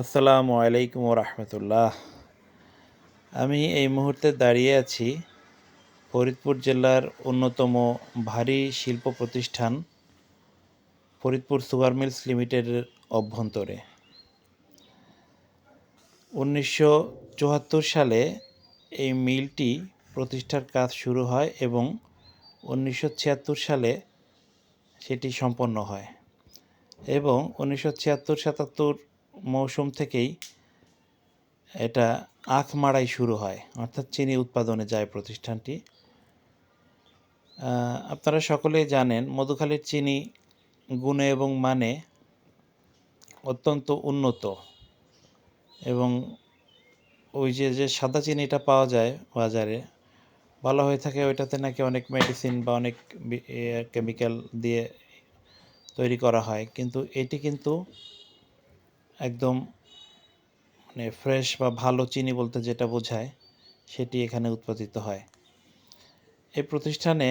আসসালামু আলাইকুম রহমতুল্লাহ। আমি এই মুহূর্তে দাঁড়িয়ে আছি ফরিদপুর জেলার অন্যতম ভারী শিল্প প্রতিষ্ঠান ফরিদপুর সুগার মিলস লিমিটেডের অভ্যন্তরে। 1974 সালে এই মিলটি প্রতিষ্ঠার কাজ শুরু হয় এবং 1976 সালে সেটি সম্পন্ন হয় এবং 1976-77 মৌসুম থেকেই এটা আখ মাড়াই শুরু হয়, অর্থাৎ চিনি উৎপাদনে যায় প্রতিষ্ঠানটি। আপনারা সকলেই জানেন মধুখালীর চিনি গুণে এবং মানে অত্যন্ত উন্নত এবং ওই যে সাদা চিনিটা পাওয়া যায় বাজারে, বলা হয়ে থাকে ওইটাতে নাকি অনেক মেডিসিন বা অনেক কেমিক্যাল দিয়ে তৈরি করা হয়, কিন্তু এটি কিন্তু একদম মানে ফ্রেশ বা ভালো চিনি বলতে যেটা বোঝায় সেটি এখানে উৎপাদিত হয়। এই প্রতিষ্ঠানে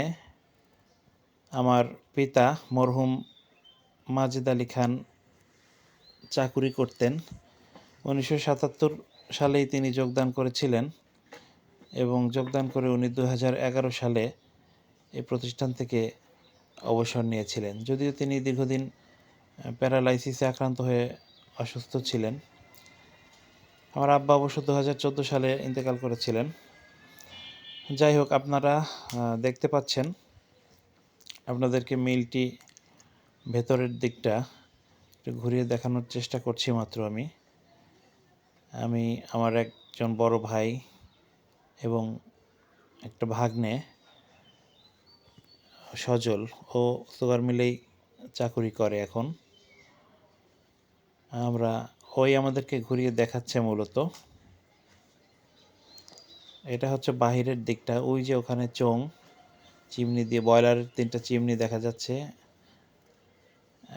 আমার পিতা মরহুম মাজেদ আলী খান চাকুরি করতেন। 1977 সালেই তিনি যোগদান করেছিলেন এবং যোগদান করে উনি 2011 সালে এই প্রতিষ্ঠান থেকে অবসর নিয়েছিলেন। যদিও তিনি দীর্ঘদিন প্যারালাইসিসে আক্রান্ত হয়ে অসুস্থ ছিলেন। আমার আব্বা অবশ্য 2014 সালে ইন্তেকাল করেছিলেন। যাই হোক, আপনারা দেখতে পাচ্ছেন, আপনাদেরকে মিলটি ভেতরের দিকটা একটু ঘুরিয়ে দেখানোর চেষ্টা করছি মাত্র। আমি আমার একজন বড় ভাই এবং একটা ভাগ্নে সজল, ও সুগার মিলেই চাকুরি করে এখন। ওই আমাদেরকে ঘুরিয়ে দেখাচ্ছে মূলত। এটা হচ্ছে বাহিরের দিকটা, ওই যে ওখানে চোং চিমনি দিয়ে বয়লারের 3টা চিমনি দেখা যাচ্ছে।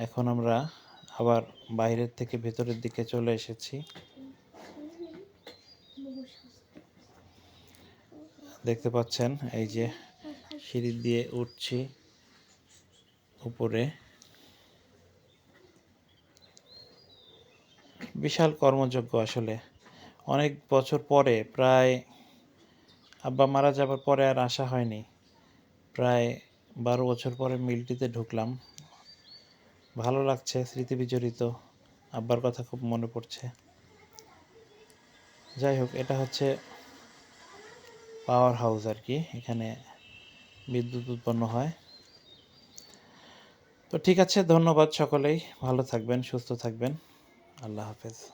এখন আমরা আবার বাইরের থেকে ভেতরের দিকে চলে এসেছি। দেখতে পাচ্ছেন এই যে সিঁড়ি দিয়ে উঠছি উপরে। বিশাল কর্মযজ্ঞ আসলে। অনেক বছর পরে, প্রায় আব্বা মারা যাবার পরে আর আসা হয়নি, প্রায় 12 বছর পরে মিলটিতে ঢুকলাম। ভালো লাগছে, স্মৃতি বিজড়িত, আব্বার কথা খুব মনে পড়ছে। যাই হোক, এটা হচ্ছে পাওয়ার হাউস আর কি, এখানে বিদ্যুৎ উৎপন্ন হয়। তো ঠিক আছে, ধন্যবাদ সকলেই, ভালো থাকবেন, সুস্থ থাকবেন, আল্লাহ হাফেজ।